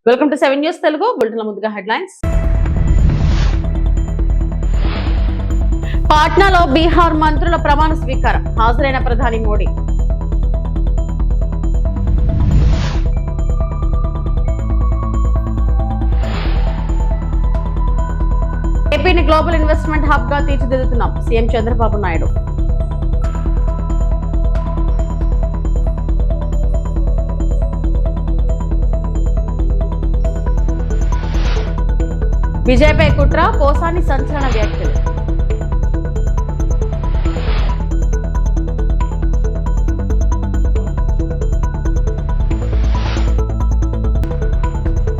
Welcome to 7 news Telugu. బులెటిన్ల ముందుగా headlines. పాట్నాలో Bihar మంత్రుల ప్రమాణ స్వీకారం. హాజరైన ప్రధాని మోడీ. ఏపీని గ్లోబల్ ఇన్వెస్ట్మెంట్ హబ్ గా తీర్చిదిద్దుతున్నాం. సీఎం చంద్రబాబు నాయుడు. విజయ్పై కుట్ర, పోసాని సంచలన వ్యాఖ్యలు.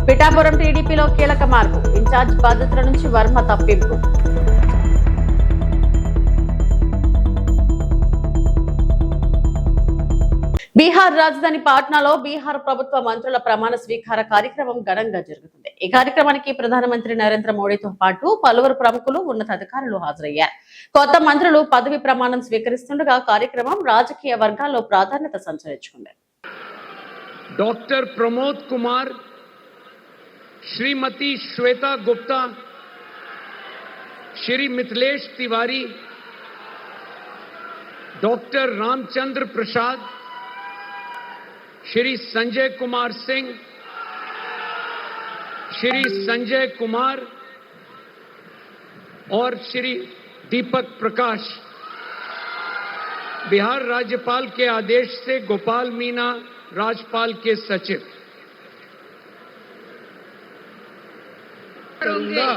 పిఠాపురం టీడీపీలో కీలక మార్పు. ఇన్ఛార్జ్ బాధ్యతల నుంచి వర్మ తప్పింపు. బీహార్ రాజధాని పాట్నాలో బీహార్ ప్రభుత్వ మంత్రుల ప్రమాణ స్వీకార కార్యక్రమం ఘనంగా జరుగుతుంది. ఈ కార్యక్రమానికి ప్రధానమంత్రి నరేంద్ర మోడీతో పాటు పలువురు ప్రముఖులు, ఉన్నతాధికారులు హాజరయ్యారు. కొత్త మంత్రులు పదవి ప్రమాణం స్వీకరిస్తుండగా కార్యక్రమం రాజకీయ వర్గాల్లో ప్రాధాన్యత సంతరించుకుంది. డాక్టర్ ప్రమోద్ కుమార్, श्रीमती श्वेता गुप्ता, श्री मिथिलेश तिवारी, डॉक्टर रामचंद्र प्रसाद, श्री संजय कुमार सिंह, श्री संजय कुमार और श्री दीपक प्रकाश बिहार राज्यपाल के आदेश से गोपाल मीना राज्यपाल के सचिव करूंगा।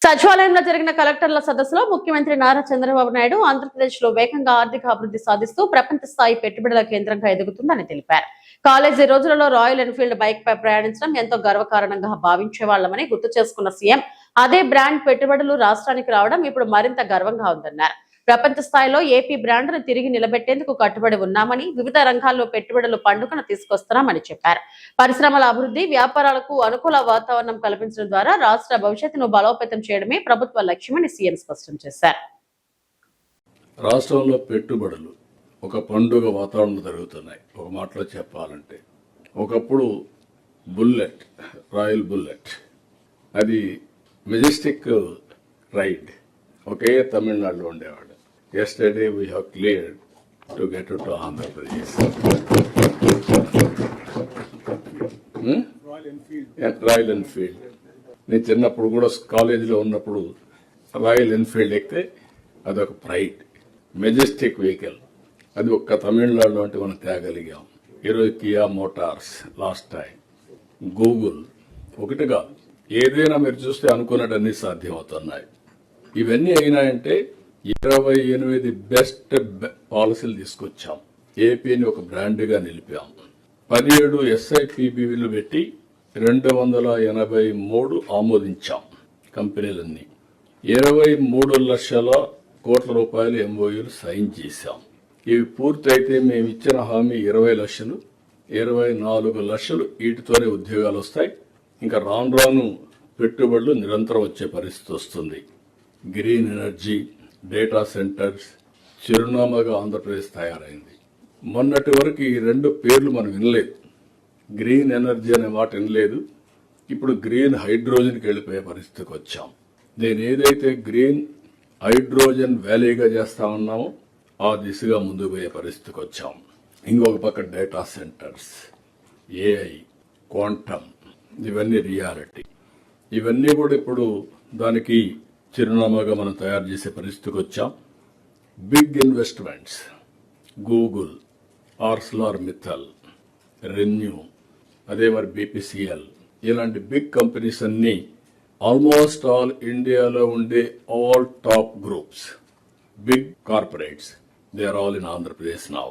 సచివాలయంలో జరిగిన కలెక్టర్ల సదస్సులో ముఖ్యమంత్రి నారా చంద్రబాబు నాయుడు ఆంధ్రప్రదేశ్ లో వేగంగా ఆర్థిక అభివృద్ధి సాధిస్తూ ప్రపంచ స్థాయి పెట్టుబడుల కేంద్రంగా ఎదుగుతుందని తెలిపారు. కాలేజీ రోజులలో రాయల్ ఎన్ఫీల్డ్ బైక్ పై ప్రయాణించడం ఎంతో గర్వకారణంగా భావించేవాళ్లమని గుర్తు చేసుకున్న సీఎం, అదే బ్రాండ్ పెట్టుబడులు రాష్ట్రానికి రావడం ఇప్పుడు మరింత గర్వంగా ఉందన్నారు. ప్రపంచ స్థాయిలో ఏపీ బ్రాండ్ను తిరిగి నిలబెట్టేందుకు కట్టుబడి ఉన్నామని, వివిధ రంగాల్లో పెట్టుబడులు పండుగను తీసుకొస్తున్నామని చెప్పారు. పరిశ్రమల అభివృద్ధి, వ్యాపారాలకు అనుకూల వాతావరణం కల్పించడం ద్వారా రాష్ట్ర భవిష్యత్తును బలోపేతం చేయడమే ప్రభుత్వ లక్ష్యమని సీఎం స్పష్టం చేశారు. రాష్ట్రంలో పెట్టుబడులు ఒక పండుగ వాతావరణం జరుగుతున్నాయి. ఒక మాటలో చెప్పాలంటే, ఒకప్పుడు బుల్లెట్, రాయల్ బుల్లెట్, అది మెజెస్టిక్ రైడ్ ఒకే తమిళనాడులో ఉండేవాడు. Yesterday we have cleared to get to Andhra Pradesh. Royal Enfield. నేను చిన్నప్పుడు కూడా కాలేజీలో ఉన్నప్పుడు రాయల్ ఎన్ఫీల్డ్ ఎక్కితే అదొక ప్రైడ్, మెజెస్టిక్ వెహికల్. అది ఒక్క తమిళనాడులో అంటే మనం తేగలిగాం. ఈరోజు Kia Motors, last time Google, ఒకటిగా ఏదైనా మీరు చూస్తే అనుకున్నట్టు సాధ్యమవుతున్నాయి. ఇవన్నీ అయినాయంటే 28 బెస్ట్ పాలసీలు తీసుకొచ్చాం. ఏపీని ఒక బ్రాండ్గా నిలిపాం. 17 SIPBలు పెట్టి 283 ఆమోదించాం కంపెనీలన్నీ. 23 లక్షల కోట్ల రూపాయలు MOUలు సైన్ చేశాం. ఇవి పూర్తయితే మేము ఇచ్చిన హామీ 20 లక్షలు, 24 లక్షలు వీటితోనే ఉద్యోగాలు వస్తాయి. ఇంకా రాను రాను పెట్టుబడులు నిరంతరం వచ్చే పరిస్థితి వస్తుంది. గ్రీన్ ఎనర్జీ, డేటా సెంటర్స్ చిరునామాగా ఆంధ్రప్రదేశ్ తయారైంది. మొన్నటి వరకు ఈ రెండు పేర్లు మనం వినలేదు. గ్రీన్ ఎనర్జీ అనే మాట వినలేదు. ఇప్పుడు గ్రీన్ హైడ్రోజన్కి వెళ్ళిపోయే పరిస్థితికి వచ్చాం. నేను ఏదైతే గ్రీన్ హైడ్రోజన్ వ్యాలీగా చేస్తా ఉన్నామో ఆ దిశగా ముందుకు పోయే పరిస్థితికి వచ్చాం. ఇంకొక పక్క డేటా సెంటర్స్, AI, క్వాంటమ్, ఇవన్నీ రియాలిటీ. ఇవన్నీ కూడా ఇప్పుడు దానికి చిరునామాగా మనం తయారు చేసే పరిస్థితికి వచ్చాం. Big investments, Google, Arcelor Mittal, renew, అదే మరి BPCL, ఇలాంటి బిగ్ కంపెనీస్ అన్ని ఆల్మోస్ట్ ఆల్ ఇండియాలో ఉండే all top groups, big corporates, they are all in Andhra Pradesh now.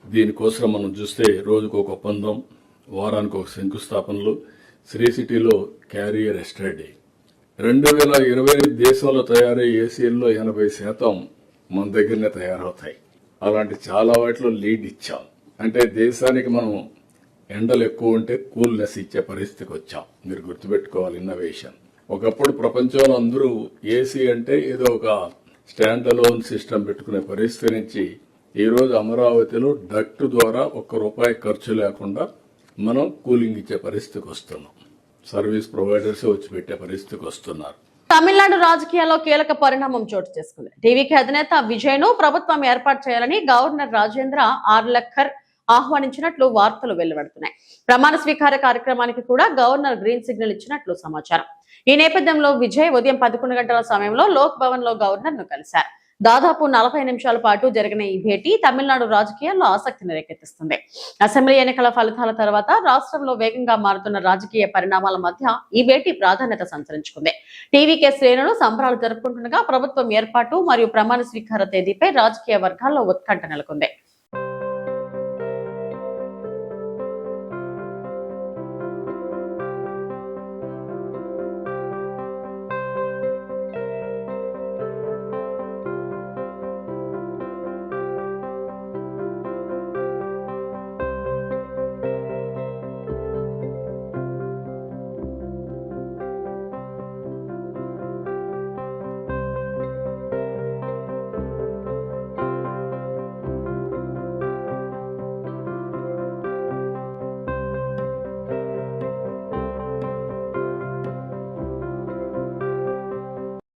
దీనికోసం మనం చూస్తే రోజుకు ఒక ఒప్పందం, వారానికి ఒక శంకుస్థాపనలు, శ్రీ సిటీలో క్యారియర్ ఎస్టర్డే. 2020 దేశంలో తయారయ్యే ఏసీల్లో 80% మన దగ్గరనే తయారవుతాయి. అలాంటి చాలా వాటిలో లీడ్ ఇచ్చాం. అంటే దేశానికి మనం ఎండలు ఎక్కువ ఉంటే కూల్నెస్ ఇచ్చే పరిస్థితికి వచ్చాం. మీరు గుర్తుపెట్టుకోవాలి ఇన్నోవేషన్. ఒకప్పుడు ప్రపంచంలో అందరూ ఏసీ అంటే ఏదో ఒక స్టాండ్ అలోన్ సిస్టమ్ పెట్టుకునే పరిస్థితి నుంచి ఈ రోజు అమరావతిలో డక్ట్ ద్వారా ₹1 ఖర్చు లేకుండా మనం కూలింగ్ ఇచ్చే పరిస్థితికి వస్తున్నాం. సర్వీస్ ప్రొవైడర్స్ వచ్చి పెట్టే పరిస్థితికి వస్తున్నారు. తమిళనాడు రాజకీయాల్లో కీలక పరిణామం చోటు చేసుకుంది. టీవీకి అధినేత విజయ్ ను ప్రభుత్వం ఏర్పాటు చేయాలని గవర్నర్ రాజేంద్ర ఆర్లెక్కర్ ఆహ్వానించినట్లు వార్తలు వెలువడుతున్నాయి. ప్రమాణ స్వీకార కార్యక్రమానికి కూడా గవర్నర్ గ్రీన్ సిగ్నల్ ఇచ్చినట్లు సమాచారం. ఈ నేపథ్యంలో విజయ్ ఉదయం 11 గంటల సమయంలో లోక్ భవన్ లో గవర్నర్ ను కలిశారు. దాదాపు 40 నిమిషాల పాటు జరిగిన ఈ భేటీ తమిళనాడు రాజకీయాల్లో ఆసక్తిని రేకెత్తిస్తుంది. అసెంబ్లీ ఎన్నికల ఫలితాల తర్వాత రాష్ట్రంలో వేగంగా మారుతున్న రాజకీయ పరిణామాల మధ్య ఈ భేటీ ప్రాధాన్యత సంతరించుకుంది. టీవీకే శ్రేణులు సంబరాలు జరుపుకుంటుండగా ప్రభుత్వం ఏర్పాటు మరియు ప్రమాణ స్వీకార తేదీపై రాజకీయ వర్గాల్లో ఉత్కంఠ నెలకొంది.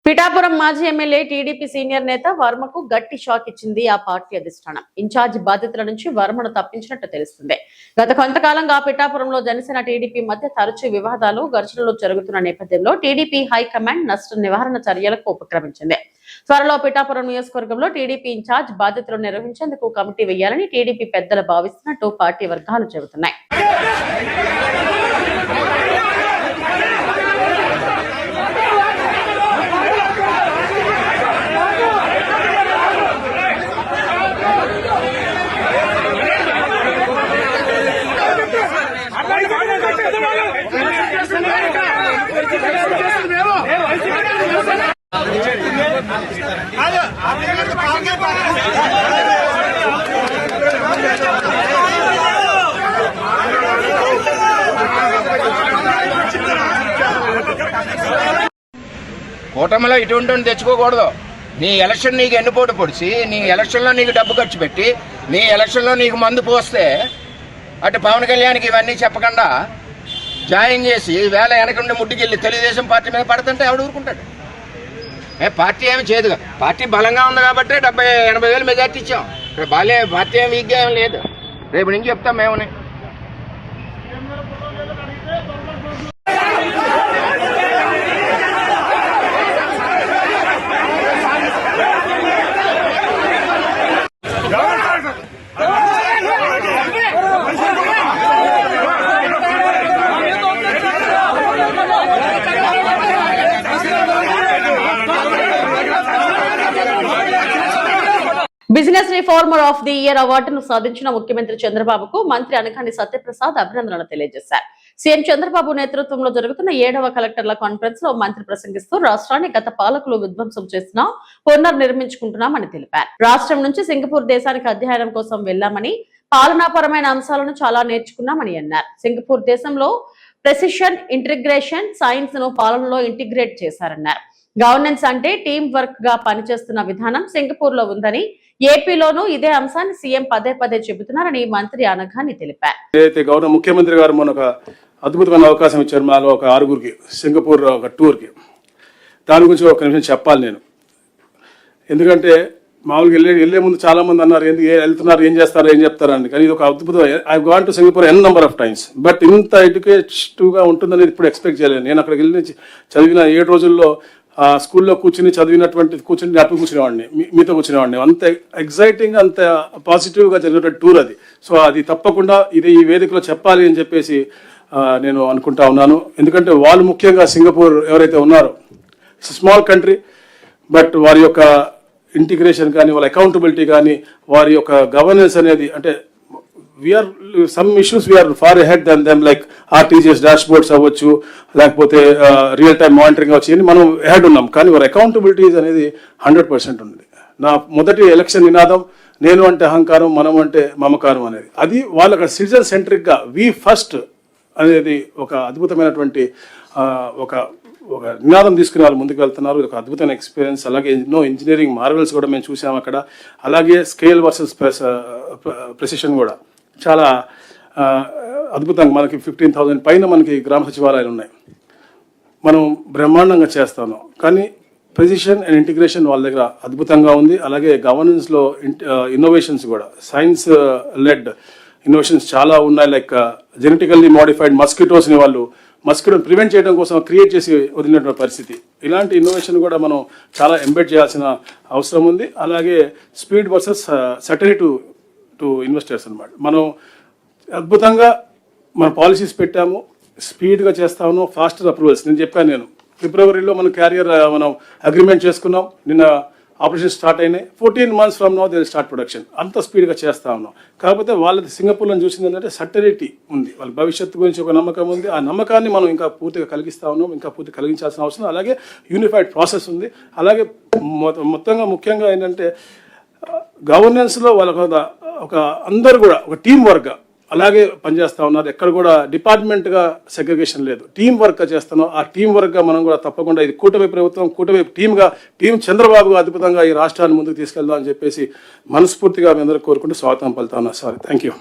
పిఠాపురం మాజీ ఎమ్మెల్యే టీడీపీ సీనియర్ నేత వర్మకు గట్టి షాక్ ఇచ్చింది ఆ పార్టీ అధిష్టానం. ఇన్ఛార్జి బాధ్యతల నుంచి వర్మను తప్పించినట్టు తెలుస్తుంది. గత కొంతకాలంగా పిఠాపురంలో జనసేన టీడీపీ మధ్య తరచూ వివాదాలు, ఘర్షణలు జరుగుతున్న నేపథ్యంలో టీడీపీ హైకమాండ్ నష్ట నివారణ చర్యలకు ఉపక్రమించింది. త్వరలో పిఠాపురం నియోజకవర్గంలో టీడీపీ ఇన్ఛార్జ్ బాధ్యతలు నిర్వహించేందుకు కమిటీ వేయాలని టీడీపీ పెద్దలు భావిస్తున్నట్టు పార్టీ వర్గాలు చెబుతున్నాయి. కూటమిలో ఇటువంటి తెచ్చుకోకూడదు. నీ ఎలక్షన్ నీకు ఎన్నుపోటు పొడిచి, నీ ఎలక్షన్లో నీకు డబ్బు ఖర్చు పెట్టి, నీ ఎలక్షన్లో నీకు మందు పోస్తే అటు పవన్ కళ్యాణ్కి ఇవన్నీ చెప్పకుండా జాయిన్ చేసి వేళ వెనకుండి ముడ్డుకెళ్ళి తెలుగుదేశం పార్టీ మీద పడుతుంటే ఎవడు ఊరుకుంటాడు? పార్టీ ఏమి చేయదుగా. పార్టీ బలంగా ఉంది కాబట్టి 70-80 వేలు మెజార్టీ ఇచ్చాం. ఇక్కడ పార్టీ ఏమి వీక్గా ఏం లేదు. రేపు నుంచి చెప్తాం మేమని. Business reformer of the year అవార్డును సాధించిన ముఖ్యమంత్రి చంద్రబాబుకు మంత్రి అనకాని సత్యప్రసాద్ అభినందనలు తెలియజేశారు. సీఎం చంద్రబాబు నేతృత్వంలో జరుగుతున్న 7వ కలెక్టర్ల కాన్ఫరెన్స్ లో మంత్రి ప్రసంగిస్తూ రాష్ట్రాన్ని గత పాలకులు విధ్వంసం చేసినా పునర్నిర్మించుకుంటున్నామని తెలిపారు. రాష్ట్రం నుంచి సింగపూర్ దేశానికి అధ్యయనం కోసం వెళ్లామని, పాలనాపరమైన అంశాలను చాలా నేర్చుకున్నామని అన్నారు. సింగపూర్ దేశంలో ప్రెసిషన్ ఇంటిగ్రేషన్ సైన్స్ ను పాలనలో ఇంటిగ్రేట్ చేశారన్నారు. గవర్నెన్స్ అంటే టీం వర్క్ గా పనిచేస్తున్న విధానం సింగపూర్ లో ఉందని, ఏపీలోనూ ఇదే అంశాన్ని సీఎం పదే చెబుతున్నారని మంత్రి అనగాని తెలిపారు. గౌరవ ముఖ్యమంత్రి గారు మన ఒక అద్భుతమైన అవకాశం ఇచ్చారు. మాలో ఒక 6గురికి సింగపూర్ ఒక టూర్కి. దాని గురించి ఒక నిమిషం చెప్పాలి నేను. ఎందుకంటే మామూలుగా వెళ్లే ముందు చాలా మంది అన్నారు ఎందుకు వెళ్తున్నారు, ఏం చేస్తారు, ఏం చెప్తారని. కానీ ఇది ఒక అద్భుతం. I gone to Singapore N number of times, but ఇంత ఎడ్యుకేటివ్గా ఉంటుందని ఇప్పుడు ఎక్స్పెక్ట్ చేయలేదు. నేను అక్కడికి వెళ్ళి చదివిన 7 రోజుల్లో స్కూల్లో కూర్చుని అప్పు కూర్చునేవాడిని, మీతో కూర్చునేవాడిని. అంత ఎగ్జైటింగ్, అంత పాజిటివ్గా జరిగినటువంటి టూర్ అది. సో అది తప్పకుండా ఈ వేదికలో చెప్పాలి అని చెప్పేసి నేను అనుకుంటా ఉన్నాను. ఎందుకంటే వాళ్ళు ముఖ్యంగా సింగపూర్ ఎవరైతే ఉన్నారో స్మాల్ కంట్రీ, బట్ వారి యొక్క ఇంటిగ్రేషన్ కానీ వాళ్ళ అకౌంటబిలిటీ కానీ వారి యొక్క గవర్నెన్స్ అనేది అంటే we are some issues we are far ahead then them like RTGS dashboards అవ్వచ్చు, లేకపోతే రియల్ టైమ్ మానిటరింగ్ అవ్వచ్చు, ఇవన్నీ మనం అహెడ్ ఉన్నాం. కానీ వారి అకౌంటబిలిటీస్ అనేది 100% ఉంది. నా మొదటి ఎలక్షన్ నినాదం నేను అంటే అహంకారం, మనం అంటే మమకారం అనేది. అది వాళ్ళకి సిటిజన్ సెంట్రిక్గా వి ఫస్ట్ అనేది ఒక అద్భుతమైనటువంటి ఒక నినాదం తీసుకుని వాళ్ళు ముందుకు వెళ్తున్నారు. ఒక అద్భుతమైన ఎక్స్పీరియన్స్. అలాగే ఎన్నో ఇంజనీరింగ్ మార్వెల్స్ కూడా మేము చూసాము అక్కడ. అలాగే స్కేల్ వర్సెస్ ప్రెసిషన్ కూడా చాలా అద్భుతంగా మనకి 15,000 పైన మనకి గ్రామ సచివాలయాలు ఉన్నాయి. మనం బ్రహ్మాండంగా చేస్తాను. కానీ ప్రెసిషన్ అండ్ ఇంటిగ్రేషన్ వాళ్ళ దగ్గర అద్భుతంగా ఉంది. అలాగే గవర్నెన్స్లో ఇన్నోవేషన్స్ కూడా సైన్స్ లెడ్ ఇన్నోవేషన్స్ చాలా ఉన్నాయి. లైక్ జెనెటికల్లీ మోడిఫైడ్ మస్కిటోస్ని వాళ్ళు మస్కిటోని ప్రివెంట్ చేయడం కోసం క్రియేట్ చేసి వదిలినటువంటి పరిస్థితి. ఇలాంటి ఇన్నోవేషన్ కూడా మనం చాలా ఎంబెడ్ చేయాల్సిన అవసరం ఉంది. అలాగే speed versus certainty to investors అనమాట. మనం అద్భుతంగా మన పాలసీస్ పెట్టాము, స్పీడ్గా చేస్తాము, ఫాస్టర్ అప్రూవల్స్. నేను చెప్పాను, నేను ఫిబ్రవరిలో మనం క్యారియర్ మనం అగ్రిమెంట్ చేసుకున్నాం. నిన్న ఆపరేషన్ స్టార్ట్ అయినాయి. 14 months from now they will start production. అంత స్పీడ్గా చేస్తా ఉన్నాం. కాకపోతే వాళ్ళది సింగపూర్లో చూసింది ఏంటంటే సర్టనిటీ ఉంది, వాళ్ళ భవిష్యత్తు గురించి ఒక నమ్మకం ఉంది. ఆ నమ్మకాన్ని మనం ఇంకా పూర్తిగా కలిగిస్తా ఉన్నాం, ఇంకా పూర్తిగా కలిగించాల్సిన అవసరం. అలాగే యూనిఫైడ్ ప్రాసెస్ ఉంది. అలాగే మొత్తంగా ముఖ్యంగా ఏంటంటే గవర్నెన్స్లో వాళ్ళకు ఒక అందరూ కూడా ఒక టీం వర్క్ అలాగే పనిచేస్తూ ఉన్నారు. ఎక్కడ కూడా డిపార్ట్మెంట్గా సెగ్రిగేషన్ లేదు, టీం వర్క్గా చేస్తున్నాం. ఆ టీం వర్క్గా మనం కూడా తప్పకుండా ఇది కూటమి ప్రభుత్వం, కూటమి టీం చంద్రబాబు అద్భుతంగా ఈ రాష్ట్రాన్ని ముందుకు తీసుకెళ్దాం అని చెప్పేసి మనస్ఫూర్తిగా మీ అందరూ కోరుకుంటూ స్వాగతం పలుతా ఉన్నా. Sorry, thank you.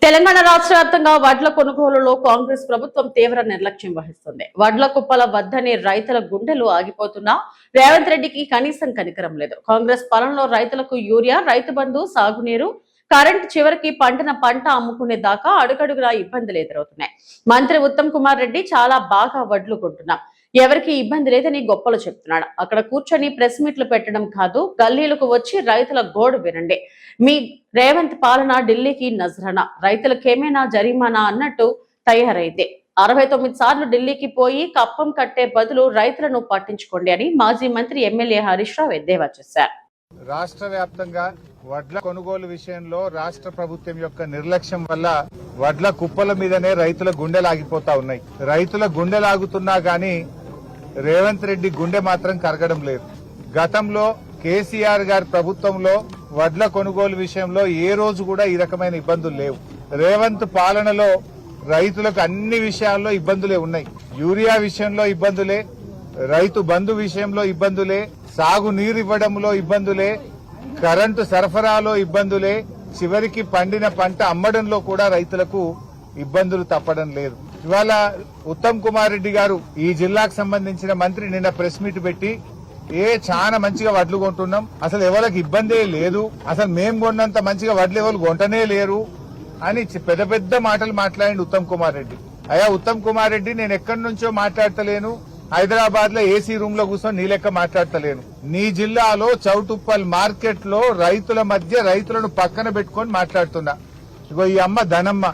తెలంగాణ రాష్ట్ర వ్యాప్తంగా వడ్ల కొనుగోలులో కాంగ్రెస్ ప్రభుత్వం తీవ్ర నిర్లక్ష్యం వహిస్తుంది. వడ్ల కుప్పల వద్దని రైతుల గుండెలు ఆగిపోతున్నా రేవంత్ రెడ్డికి కనీసం కనికరం లేదు. కాంగ్రెస్ పాలనలో రైతులకు యూరియా, రైతు బంధు, సాగునీరు, కరెంట్, చివరికి పంటన పంట అమ్ముకునే దాకా అడుగడుగునా ఇబ్బందులు ఎదురవుతున్నాయి. మంత్రి ఉత్తమ్ కుమార్ రెడ్డి చాలా బాగా వడ్లు కొంటున్నాం, ఎవరికి ఇబ్బంది లేదని గొప్పలు చెప్తున్నాడు. అక్కడ కూర్చొని ప్రెస్ మీట్లు పెట్టడం కాదు, గల్లీలకు వచ్చి రైతుల గోడు వినండి. మీ రేవంత్ పాలన ఢిల్లీకి నజరానా, రైతులకేమైనా జరిమానా అన్నట్టు తయారైతే 69 సార్లు ఢిల్లీకి పోయి కప్పం కట్టే బదులు రైతులను పట్టించుకోండి అని మాజీ మంత్రి ఎమ్మెల్యే హరీష్ రావు ఎద్దేవా చేశారు. రాష్ట్ర వ్యాప్తంగా వడ్ల కొనుగోలు విషయంలో రాష్ట్ర ప్రభుత్వం యొక్క నిర్లక్ష్యం వల్ల వడ్ల కుప్పల మీదనే రైతుల గుండెలాగిపోతా ఉన్నాయి. రైతుల గుండెలాగుతున్నా గానీ రేవంత్ రెడ్డి గుండె మాత్రం కరగడం లేదు. గతంలో కేసీఆర్ గారి ప్రభుత్వంలో వడ్ల కొనుగోలు విషయంలో ఏ రోజు కూడా ఈ రకమైన ఇబ్బందులు లేవు. రేవంత్ పాలనలో రైతులకు అన్ని విషయాల్లో ఇబ్బందులే ఉన్నాయి. యూరియా విషయంలో ఇబ్బందులే, రైతు బంధు విషయంలో ఇబ్బందులే, సాగు నీరు ఇవ్వడంలో ఇబ్బందులే, కరెంటు సరఫరాలో ఇబ్బందులే, చివరికి పండిన పంట అమ్మడంలో కూడా రైతులకు ఇబ్బందులు తప్పడం లేదు. ఇవాళ ఉత్తమ్ కుమార్ రెడ్డి గారు ఈ జిల్లాకు సంబంధించిన మంత్రి నిన్న ప్రెస్ మీట్ పెట్టి చాలా మంచిగా వడ్లు కొంటున్నాం, అసలు ఎవరికి ఇబ్బందే లేదు, అసలు మేం కొన్నంత మంచిగా వడ్లు ఎవరు కొంటనే లేరు అని పెద్ద పెద్ద మాటలు మాట్లాడింది ఉత్తమ్ కుమార్ రెడ్డి. అయ్యా ఉత్తమ్ కుమార్ రెడ్డి, నేను ఎక్కడి నుంచో మాట్లాడతలేను, హైదరాబాద్ లో ఏసీ రూమ్ లో కూర్చొని నీ లెక్క మాట్లాడతలేను. నీ జిల్లాలో చౌటుప్పల్ మార్కెట్ లో రైతుల మధ్య రైతులను పక్కన పెట్టుకొని మాట్లాడుతున్నా. ఇగో ఈ అమ్మ ధనమ్మ,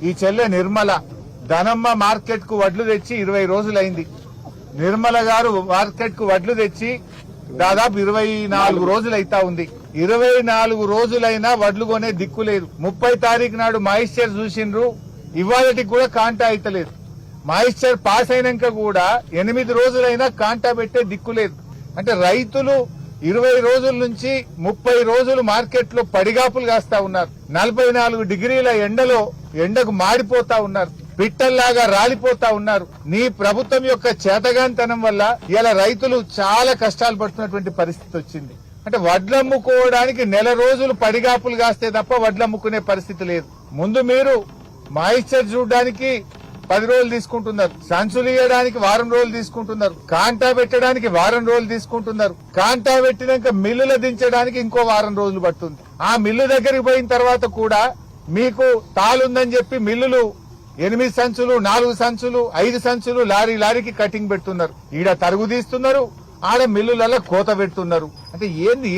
ఈ చెల్లె నిర్మల, ధనమ్మ మార్కెట్ కు వడ్లు తెచ్చి 20 రోజులైంది. నిర్మల గారు మార్కెట్ కు వడ్లు తెచ్చి దాదాపు 24 రోజులు అయితా ఉంది. 24 రోజులైనా వడ్లు కొనే దిక్కు లేదు. 30 తారీఖు నాడు మాయిశ్చర్ చూసిండ్రు, ఇవాళకి కూడా కాంటా అయితలేదు. మాయిశ్చర్ పాస్ అయినాక కూడా 8 రోజులైనా కాంటా పెట్టే దిక్కు లేదు. అంటే రైతులు 20 రోజుల నుంచి 30 రోజులు మార్కెట్ లో పడిగాపులు కాస్తా ఉన్నారు. 44 డిగ్రీల ఎండకు మాడిపోతా ఉన్నారు, పిట్టల్లాగా రాలిపోతా ఉన్నారు. నీ ప్రభుత్వం యొక్క చేతగాంతనం వల్ల ఇలా రైతులు చాలా కష్టాలు పడుతున్నటువంటి పరిస్థితి వచ్చింది. అంటే వడ్లు అమ్ముకోవడానికి 1 రోజులు పడిగాపులు కాస్తే తప్ప వడ్లు అమ్ముకునే పరిస్థితి లేదు. ముందు మీరు మాయిశ్చర్ చూడడానికి 10 రోజులు తీసుకుంటున్నారు, సంచులు ఇవ్వడానికి 1 వారం రోజులు తీసుకుంటున్నారు, కాంటా పెట్టడానికి 1 వారం రోజులు తీసుకుంటున్నారు, కాంటా పెట్టినాక మిల్లుల దించడానికి ఇంకో 1 వారం రోజులు పడుతుంది. ఆ మిల్లు దగ్గరికి పోయిన తర్వాత కూడా మీకు తాలుందని చెప్పి మిల్లులు 8 సంచులు, 4 సంచులు, 5 సంచులు లారీకి కటింగ్ పెడుతున్నారు. ఈడ తరుగు తీస్తున్నారు, ఆడ మిల్లులలో కోత పెడుతున్నారు. అంటే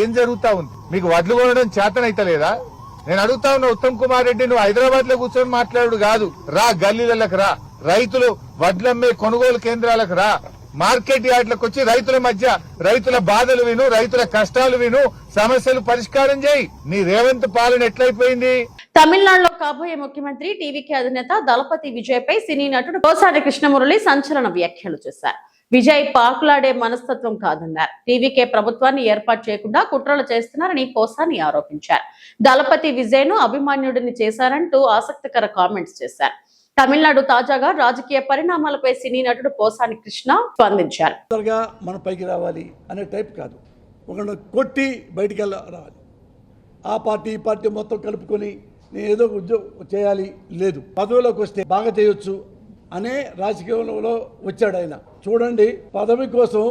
ఏం జరుగుతా ఉంది? మీకు వడ్లు కొనడం చేతనైతలేదా? నేను అడుగుతా ఉన్నా ఉత్తమ్ కుమార్ రెడ్డి, నువ్వు హైదరాబాద్ లో కూర్చొని మాట్లాడు కాదు, రా గల్లీలకు రా, రైతులు వడ్లమ్మే కొనుగోలు కేంద్రాలకు రా, మార్కెట్ యార్డ్లకు వచ్చి రైతుల మధ్య రైతుల బాధలు విను, రైతుల కష్టాలు విను, సమస్యలు పరిష్కారం చేయి. నీ రేవంత్ పాలన ఎట్లయిపోయింది? తమిళనాడులో కాబోయే ముఖ్యమంత్రి టీవీకే అధినేత దళపతి విజయ్ పై సినీ నటుడు పోసాని కృష్ణమురళి సంచలన వ్యాఖ్యలు చేశారు. విజయ్ పాకులాడే మనస్తత్వం కాదన్నారు. టీవీకే ప్రభుత్వాన్ని ఏర్పాటు చేయకుండా కుట్రలు చేస్తున్నారని పోసాని ఆరోపించారు. దళపతి విజయ్ ను అభిమాన్యుడిని చేశారంటూ ఆసక్తికర కామెంట్స్ చేశారు. తమిళనాడు తాజాగా రాజకీయ పరిణామాలపై సినీ నటుడు పోసాని కృష్ణ స్పందించారు. మన పైకి రావాలి అనే టైప్ కాదు, ఒకరిని కొట్టి బయటికి రావాలి. ఆ పార్టీ ఈ పార్టీ మొత్తం కలుపుకొని నేను ఏదో ఉద్యోగం చేయాలి లేదు, పదవిలోకి వస్తే బాగా చేయొచ్చు అనే రాజకీయంలో వచ్చాడు ఆయన. చూడండి, పదవి కోసం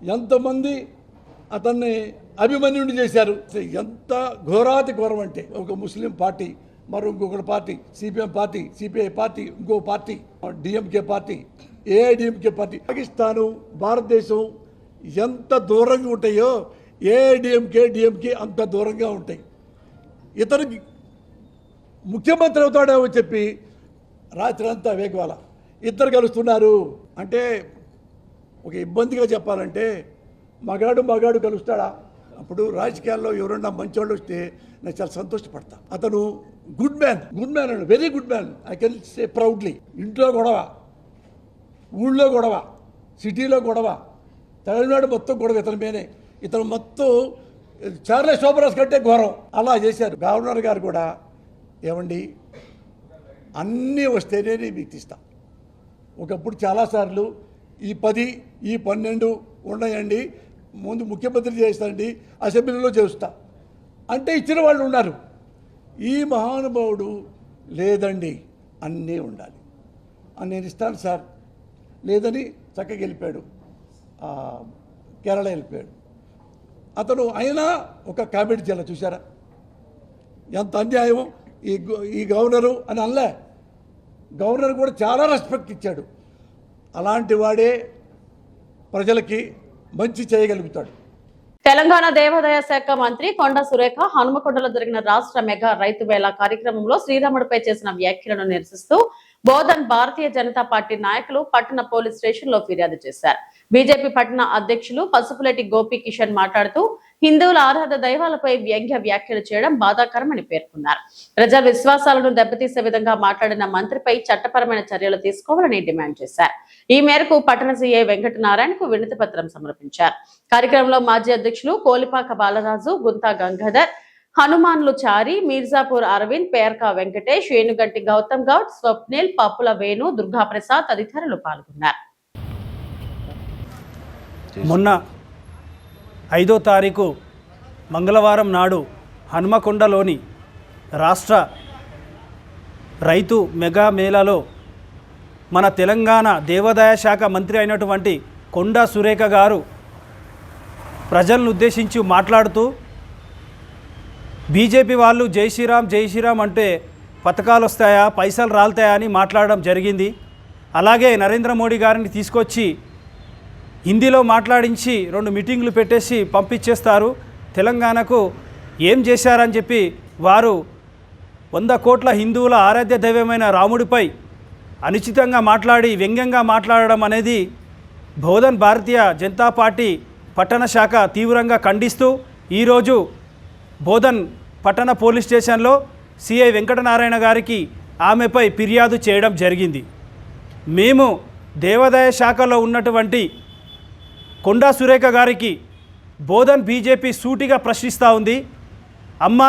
ఎంతమంది అతన్ని అభిమన్యుడిని చేశారు. ఎంత ఘోరాతి ఘోరం అంటే, ఒక ముస్లిం పార్టీ, మరి ఇంకొకటి party, CPM party, CPI party, ఇంకో party, DMK party, AIADMK party. Pakistan భారతదేశం ఎంత దూరంగా ఉంటాయో ఏఐడిఎంకే డిఎంకే అంత దూరంగా ఉంటాయి. ఇతనికి ముఖ్యమంత్రి అవుతాడేమో చెప్పి రాత్రి అంతా వేగవాల ఇద్దరు కలుస్తున్నారు అంటే, ఒక ఇబ్బందిగా చెప్పాలంటే మగాడు కలుస్తాడా? అప్పుడు రాజకీయాల్లో ఎవరన్నా మంచోళ్ళు వస్తే నేను చాలా సంతోషపడతా. అతను గుడ్ మ్యాన్ అండి, very good man, I can say proudly. ఇంట్లో గొడవ, ఊళ్ళో గొడవ, సిటీలో గొడవ, తమిళనాడు మొత్తం గొడవ ఇతని మీదే. ఇతను మొత్తం చార్లే శోభరాజ్ కంటే ఘోరం అలా చేశారు. గవర్నర్ గారు కూడా, ఏమండి అన్నీ వస్తేనే మీకు తీస్తా. ఒకప్పుడు చాలాసార్లు ఈ 10 ఈ 12 ఉన్నాయండి, ముందు ముఖ్యమంత్రి చేస్తానండి, అసెంబ్లీలో చేస్తా అంటే ఇచ్చిన వాళ్ళు ఉన్నారు. ఈ మహానుభావుడు లేదండి, అన్నీ ఉండాలి అని నేను ఇస్తాను సార్ లేదని చక్కగా వెళ్ళిపోయాడు, కేరళ వెళ్ళిపోయాడు. అతను అయినా ఒక కామెడీ చేయాలి. చూసారా ఎంత అన్యాయం ఈ గవర్నరు అని అనలే. గవర్నర్ కూడా చాలా రెస్పెక్ట్ ఇచ్చాడు. అలాంటి వాడే ప్రజలకి మంచి చేయగలుగుతాడు. తెలంగాణ దేవాదాయ శాఖ మంత్రి కొండా సురేఖ హనుమకొండలో జరిగిన రాష్ట్ర మెగా రైతు వేళ కార్యక్రమంలో శ్రీరాముడిపై చేసిన వ్యాఖ్యలను నిరసిస్తూ బోధన్ భారతీయ జనతా పార్టీ నాయకులు పట్టణ పోలీస్ స్టేషన్ లో ఫిర్యాదు చేశారు. బీజేపీ పట్టణ అధ్యక్షులు పసుపులేటి గోపి కిషన్ మాట్లాడుతూ హిందువుల ఆరాధ దైవాలపై వ్యంగ్య వ్యాఖ్యలు చేయడం బాధాకరమని పేర్కొన్నారు. ప్రజా విశ్వాసాలను దెబ్బతీసే విధంగా మాట్లాడిన మంత్రిపై చట్టపరమైన చర్యలు తీసుకోవాలని డిమాండ్ చేశారు. ఈ మేరకు పట్టణ సీఐ వెంకటనారాయణకు వినతి పత్రం సమర్పించారు. కార్యక్రమంలో మాజీ అధ్యక్షులు కోలిపాక బాలరాజు, గుంతా గంగాధర్, హనుమాన్లు చారి, మీర్జాపూర్ అరవింద్, పేర్కా వెంకటేష్, ఏనుగంటి గౌతమ్ గౌడ్, స్వప్నిల్, పప్పుల వేణు, దుర్గాప్రసాద్ తదితరులు పాల్గొన్నారు. మొన్న 5వ తారీఖు మంగళవారం నాడు హనుమకొండలోని రాష్ట్ర రైతు మెగా మేళాలో మన తెలంగాణ దేవాదాయ శాఖ మంత్రి అయినటువంటి కొండా సురేఖ గారు ప్రజలను ఉద్దేశించి మాట్లాడుతూ బీజేపీ వాళ్ళు జై శ్రీరామ్ అంటే పథకాలు వస్తాయా, పైసలు రాలుతాయా అని మాట్లాడడం జరిగింది. అలాగే నరేంద్ర మోడీ గారిని తీసుకొచ్చి హిందీలో మాట్లాడించి 2 మీటింగ్లు పెట్టేసి పంపించేస్తారు. తెలంగాణకు ఏం చేశారని చెప్పి వారు 100 కోట్ల హిందువుల ఆరాధ్య దైవమైన రాముడిపై అనుచితంగా మాట్లాడి వ్యంగ్యంగా మాట్లాడడం అనేది బోధన్ భారతీయ జనతా పార్టీ పట్టణ శాఖ తీవ్రంగా ఖండిస్తూ ఈరోజు బోధన్ పట్టణ పోలీస్ స్టేషన్లో సిఐ వెంకటనారాయణ గారికి ఆమెపై ఫిర్యాదు చేయడం జరిగింది. మేము దేవాదాయ శాఖలో ఉన్నటువంటి కొండా సురేఖ గారికి బోధన్ బీజేపీ సూటిగా ప్రశ్నిస్తూ ఉంది. అమ్మ,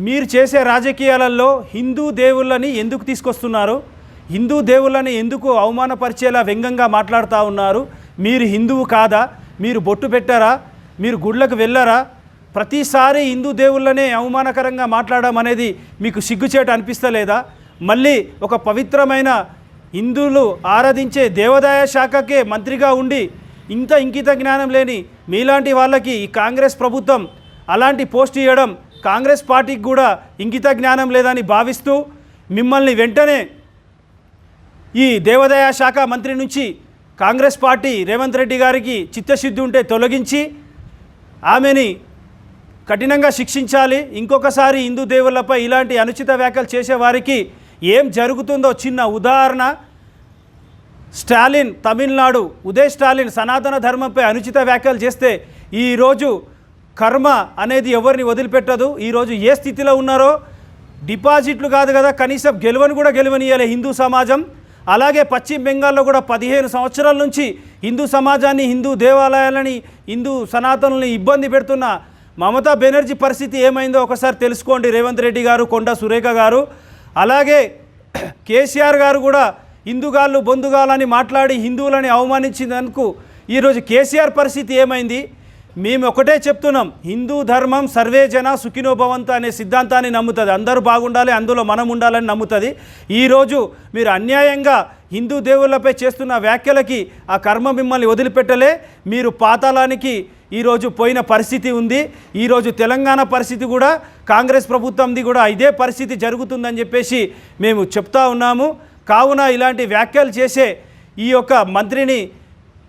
మీరు చేసే రాజకీయాలలో హిందూ దేవుళ్ళని ఎందుకు తీసుకొస్తున్నారు? హిందూ దేవుళ్ళని ఎందుకు అవమానపరిచేలా వ్యంగ్యంగా మాట్లాడుతూ ఉన్నారు? మీరు హిందువు కాదా? మీరు బొట్టు పెట్టారా? మీరు గుళ్ళకు వెళ్ళారా? ప్రతిసారి హిందూ దేవుళ్ళనే అవమానకరంగా మాట్లాడడం అనేది మీకు సిగ్గుచేట అనిపిస్తలేదా? మళ్ళీ ఒక పవిత్రమైన హిందువులు ఆరాధించే దేవాదాయ శాఖకే మంత్రిగా ఉండి ఇంత ఇంకిత జ్ఞానం లేని మీలాంటి వాళ్ళకి ఈ కాంగ్రెస్ ప్రభుత్వం అలాంటి పోస్ట్ ఇవ్వడం కాంగ్రెస్ పార్టీకి కూడా ఇంకిత జ్ఞానం లేదని భావిస్తూ మిమ్మల్ని వెంటనే ఈ దేవాదాయ శాఖ మంత్రి నుంచి కాంగ్రెస్ పార్టీ రేవంత్ రెడ్డి గారికి చిత్తశుద్ధి ఉంటే తొలగించి ఆమెని కఠినంగా శిక్షించాలి. ఇంకొకసారి హిందూ దేవుళ్ళపై ఇలాంటి అనుచిత వ్యాఖ్యలు చేసేవారికి ఏం జరుగుతుందో చిన్న ఉదాహరణ. స్టాలిన్ తమిళనాడు ఉదయ్ స్టాలిన్ సనాతన ధర్మంపై అనుచిత వ్యాఖ్యలు చేస్తే ఈరోజు కర్మ అనేది ఎవరిని వదిలిపెట్టదు. ఈరోజు ఏ స్థితిలో ఉన్నారో డిపాజిట్లు కాదు కదా, కనీసం కూడా గెలవనియాలి హిందూ సమాజం. అలాగే పశ్చిమ బెంగాల్లో కూడా 15 సంవత్సరాల నుంచి హిందూ సమాజాన్ని, హిందూ దేవాలయాలని, హిందూ సనాతనుల్ని ఇబ్బంది పెడుతున్న మమతా బెనర్జీ పరిస్థితి ఏమైందో ఒకసారి తెలుసుకోండి. రేవంత్ రెడ్డి గారు, కొండా సురేఖ గారు, అలాగే కేసీఆర్ గారు కూడా హిందూగాళ్ళు బొందుగాలని మాట్లాడి హిందువులని అవమానించినందుకు ఈరోజు కేసీఆర్ పరిస్థితి ఏమైంది? మేము ఒకటే చెప్తున్నాం, హిందూ ధర్మం సర్వే జన సుఖినో భవంతు అనే సిద్ధాంతాన్ని నమ్ముతుంది. అందరూ బాగుండాలి, అందులో మనం ఉండాలని నమ్ముతుంది. ఈరోజు మీరు అన్యాయంగా హిందూ దేవుళ్ళపై చేస్తున్న వ్యాఖ్యలకి ఆ కర్మ మిమ్మల్ని వదిలిపెట్టలే. మీరు పాతాళానికి ఈరోజు పోయిన పరిస్థితి ఉంది. ఈరోజు తెలంగాణ పరిస్థితి కూడా, కాంగ్రెస్ ప్రభుత్వంది కూడా ఇదే పరిస్థితి జరుగుతుందని చెప్పేసి మేము చెప్తా ఉన్నాము. కావున ఇలాంటి వ్యాఖ్యలు చేసే ఈ యొక్క మంత్రిని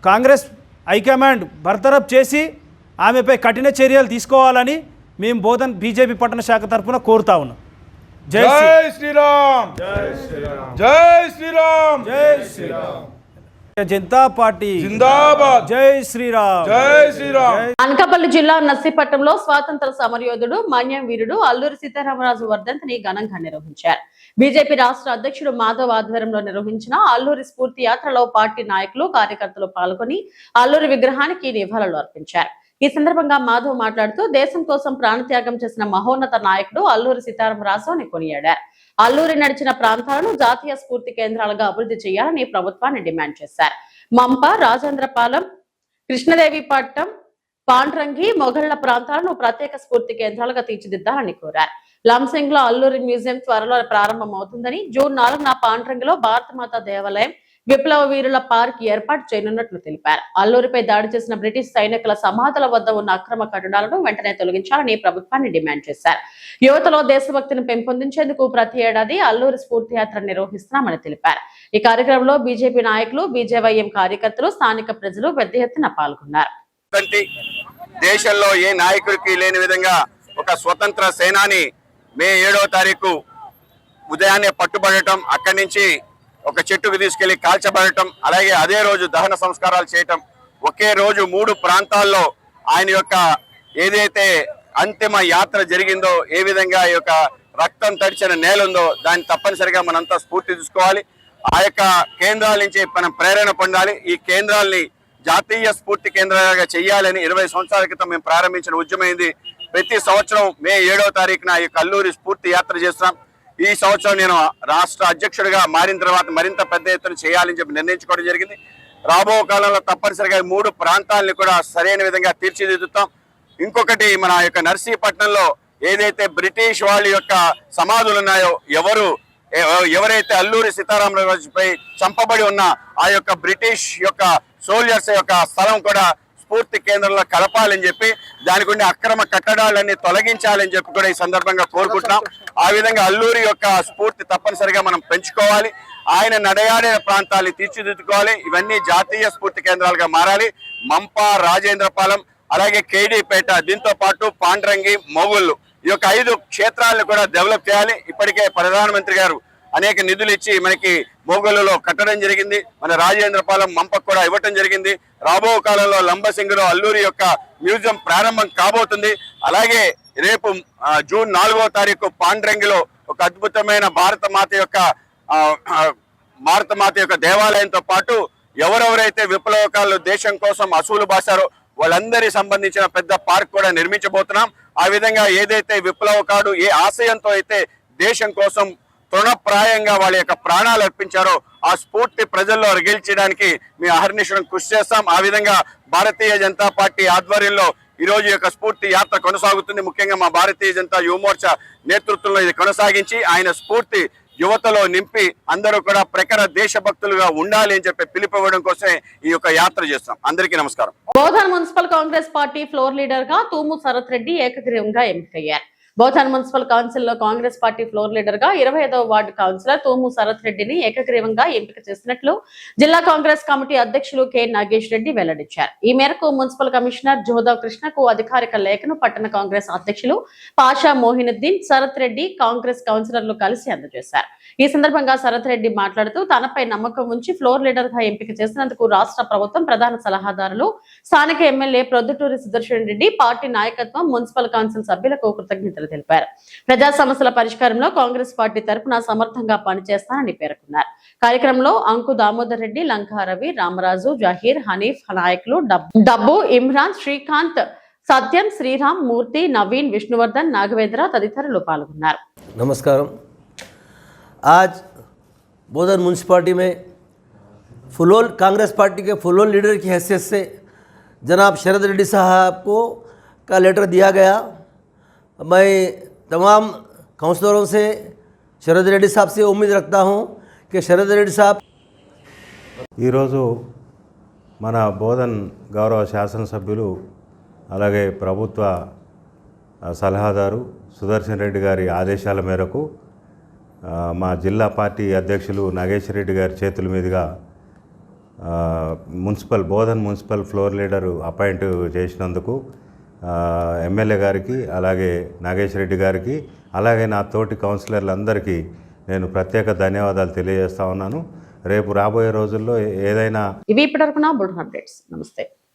కాంగ్రెస్ హైకమాండ్ బర్తరఫ్ చేసి ఆమెపై కఠిన చర్యలు తీసుకోవాలని మేము బీజేపీ పట్టణ శాఖ తరఫున కోరుతా ఉన్నాం. జై శ్రీరామ్, జై శ్రీరామ్, జై శ్రీరామ్, జై శ్రీరామ్. జనతా పార్టీ జిందాబాద్, జై శ్రీరామ్, జై శ్రీరామ్. అనకాపల్లి జిల్లా నర్సీపట్నంలో స్వాతంత్ర సమరయోధుడు మన్యం వీరుడు అల్లూరి సీతారామరాజు వర్ధంతిని ఘనంగా నిర్వహించారు. బీజేపీ రాష్ట్ర అధ్యక్షుడు మాధవ్ ఆధ్వర్యంలో నిర్వహించిన అల్లూరి స్ఫూర్తి యాత్రలో పార్టీ నాయకులు, కార్యకర్తలు పాల్గొని అల్లూరి విగ్రహానికి నివాళులు అర్పించారు. ఈ సందర్భంగా మాధవ్ మాట్లాడుతూ దేశం కోసం ప్రాణత్యాగం చేసిన మహోన్నత నాయకుడు అల్లూరి సీతారామరాజు అని కొనియాడారు. అల్లూరి నడిచిన ప్రాంతాలను జాతీయ స్ఫూర్తి కేంద్రాలుగా అభివృద్ధి చేయాలని ప్రభుత్వాన్ని డిమాండ్ చేశారు. మంప, రాజేంద్రపాలెం, కృష్ణదేవిపట్నం, పాండ్రంగి, మొగళ్ల ప్రాంతాలను ప్రత్యేక స్ఫూర్తి కేంద్రాలుగా తీర్చిదిద్దాలని కోరారు. లంసింగ్ లో అల్లూరి మ్యూజియం త్వరలో ప్రారంభమవుతుందని, జూన్ 4న పాండ్రంగిలో భారతమాత దేవాలయం, విప్లవ వీరుల పార్క్ ఏర్పాటు చేయనున్నట్లు తెలిపారు. అల్లూరిపై దాడి చేసిన బ్రిటిష్ సైనికుల సమాధుల వద్ద ఉన్న అక్రమ కట్టడాలను వెంటనే తొలగించాలని ప్రభుత్వాన్ని డిమాండ్ చేశారు. యువతలో దేశభక్తిని పెంపొందించేందుకు ప్రతి ఏడాది అల్లూరి స్ఫూర్తి యాత్ర నిర్వహిస్తున్నామని తెలిపారు. ఈ కార్యక్రమంలో బీజేపీ నాయకులు, బీజేవైఎం కార్యకర్తలు, స్థానిక ప్రజలు పెద్ద ఎత్తున పాల్గొన్నారు. దేశంలో ఏ నాయకుడికి లేని విధంగా ఒక స్వతంత్ర సేనాని మే 7వ తారీఖు ఉదయాన్నే పట్టుబడటం, అక్కడి నుంచి ఒక చెట్టుకు తీసుకెళ్లి కాల్చబడటం, అలాగే అదే రోజు దహన సంస్కారాలు చేయటం, ఒకే రోజు 3 ప్రాంతాల్లో ఆయన యొక్క ఏదైతే అంతిమ యాత్ర జరిగిందో, ఏ విధంగా ఈ యొక్క రక్తం తడిచిన నేల ఉందో దాన్ని తప్పనిసరిగా మనంతా స్ఫూర్తి తీసుకోవాలి. ఆ యొక్క కేంద్రాల నుంచి మనం ప్రేరణ పొందాలి. ఈ కేంద్రాల్ని జాతీయ స్ఫూర్తి కేంద్రాలుగా చేయాలని 20 సంవత్సరాల క్రితం మేము ప్రారంభించిన ఉద్యమైంది. ప్రతి సంవత్సరం మే 7వ తారీఖున ఈ అల్లూరి స్ఫూర్తి యాత్ర చేస్తున్నాం. ఈ సంవత్సరం నేను రాష్ట్ర అధ్యక్షుడిగా మారిన తర్వాత మరింత పెద్ద ఎత్తున చేయాలని చెప్పి నిర్ణయించుకోవడం జరిగింది. రాబో కాలంలో తప్పనిసరిగా 3 ప్రాంతాలని కూడా సరైన విధంగా తీర్చిదిద్దుతాం. ఇంకొకటి, మన యొక్క నర్సీపట్నంలో ఏదైతే బ్రిటిష్ వాళ్ళ యొక్క సమాధులు ఉన్నాయో, ఎవరైతే అల్లూరి సీతారామరాజుపై చంపబడి ఉన్న ఆ యొక్క బ్రిటిష్ యొక్క సోల్జర్స్ యొక్క స్థలం కూడా స్ఫూర్తి కేంద్రంలో కలపాలని చెప్పి, దానికి ఉండే అక్రమ కట్టడాలన్నీ తొలగించాలని చెప్పి కూడా ఈ సందర్భంగా కోరుకుంటున్నాం. ఆ విధంగా అల్లూరి యొక్క స్ఫూర్తి తప్పనిసరిగా మనం పెంచుకోవాలి. ఆయన నడయాడే ప్రాంతాన్ని తీర్చిదిద్దుకోవాలి. ఇవన్నీ జాతీయ స్ఫూర్తి కేంద్రాలుగా మారాలి. మంప, రాజేంద్రపాలెం, అలాగే కేడీపేట, దీంతో పాటు పాండ్రంగి, మొగుళ్ళు, ఈ యొక్క 5 క్షేత్రాలను కూడా డెవలప్ చేయాలి. ఇప్పటికే ప్రధానమంత్రి గారు అనేక నిధులు ఇచ్చి మనకి మొగుళ్ళలో కట్టడం జరిగింది. మన రాజేంద్రపాలెం, మంపకు కూడా ఇవ్వటం జరిగింది. రాబో కాలంలో లంబసింగిలో అల్లూరి యొక్క మ్యూజియం ప్రారంభం కాబోతుంది. అలాగే రేపు జూన్ 4వ తారీఖు పాండ్రంగిలో ఒక అద్భుతమైన భారత మాత యొక్క దేవాలయంతో పాటు ఎవరెవరైతే విప్లవకారులు దేశం కోసం అసూలు బాసారో వాళ్ళందరి సంబంధించిన పెద్ద పార్క్ కూడా నిర్మించబోతున్నాం. ఆ విధంగా ఏదైతే విప్లవకారుడు ఏ ఆశయంతో అయితే దేశం కోసం తృణప్రాయంగా వాళ్ళ యొక్క ప్రాణాలు అర్పించారో ఆ స్ఫూర్తి ప్రజల్లో రగిల్చడానికి మేము అహర్నిశం కృషి చేస్తాం. ఆ విధంగా భారతీయ జనతా పార్టీ ఆధ్వర్యంలో ఈ రోజు యొక్క స్ఫూర్తి యాత్ర కొనసాగుతుంది. ముఖ్యంగా మా భారతీయ జనతా యువమోర్చా నేతృత్వంలో ఇది కొనసాగించి ఆయన స్ఫూర్తి యువతలో నింపి అందరూ కూడా ప్రఖర దేశభక్తులుగా ఉండాలి అని చెప్పి పిలుపువ్వడం కోసమే ఈ యొక్క యాత్ర చేస్తాం. అందరికీ నమస్కారం. Bodhan municipal Congress party floor leader గా తూము శరత్ రెడ్డి ఏకగ్రీవంగా ఎన్నికయ్యారు. బోధన్ మున్సిపల్ కౌన్సిల్ లో కాంగ్రెస్ పార్టీ ఫ్లోర్ లీడర్ గా 25వ వార్డు కౌన్సిలర్ తూము శరత్ రెడ్డిని ఏకగ్రీవంగా ఎంపిక చేసినట్లు జిల్లా కాంగ్రెస్ కమిటీ అధ్యక్షులు కె నాగేష్ రెడ్డి వెల్లడించారు. ఈ మేరకు మున్సిపల్ కమిషనర్ జోధవ్ కృష్ణకు అధికారిక లేఖను పట్టణ కాంగ్రెస్ అధ్యక్షులు పాషా మోహినుద్దీన్ శరత్ రెడ్డి కాంగ్రెస్ కౌన్సిలర్లు కలిసి అందజేశారు. ఈ సందర్భంగా శరత్ రెడ్డి మాట్లాడుతూ తనపై నమ్మకం ఉంచి ఫ్లోర్ లీడర్ గా ఎంపిక చేసినందుకు రాష్ట్ర ప్రభుత్వం, ప్రధాన సలహాదారులు, స్థానిక ఎమ్మెల్యే ప్రొద్దుటూరి సుదర్శన్ రెడ్డి, పార్టీ నాయకత్వం, మున్సిపల్ కౌన్సిల్ సభ్యులకు కృతజ్ఞతలు తెలిపారు. ప్రజా సమస్యల పరిష్కారంలో కాంగ్రెస్ పార్టీ తరపున సమర్థంగా పనిచేస్తానని పేర్కొన్నారు. కార్యక్రమంలో అంకు దామోదర్ రెడ్డి, లంకా రవి, రామరాజు, జహీర్, హనీఫ్ నాయకులు డబ్బు, ఇమ్రాన్, శ్రీకాంత్, సత్యం, శ్రీరామ్, మూర్తి, నవీన్, విష్ణువర్ధన్, నాగవేంద్ర తదితరులు పాల్గొన్నారు. नमस्कार। आज बोधन म्यूनसिपालिटी में फुलोल कांग्रेस पार्टी के फुलोल लीडर की हैसियत से जनाब शरद रेड्डी साहब को का लेटर दिया गया। मैं तमाम काउंसलरों से शरद रेड्डी साहब से उम्मीद रखता हूं कि शरद रेड्डी साहब ఈరోజు మన బోధన్ గౌరవ శాసనసభ్యులు అలాగే ప్రభుత్వ సలహాదారు సుదర్శన్ రెడ్డి గారి ఆదేశాల మేరకు మా జిల్లా పార్టీ అధ్యక్షులు నాగేష్ రెడ్డి గారి చేతుల మీదుగా Bodhan municipal floor leader appoint చేసినందుకు ఎమ్మెల్యే గారికి, అలాగే నాగేష్ రెడ్డి గారికి, అలాగే నా తోటి కౌన్సిలర్లందరికీ నేను ప్రత్యేక ధన్యవాదాలు తెలియజేస్తా ఉన్నాను. రేపు రాబోయే రోజుల్లో ఏదైనా ఇవి ఇప్పటివరకు నా బుల్టన్ అప్డేట్స్. నమస్తే.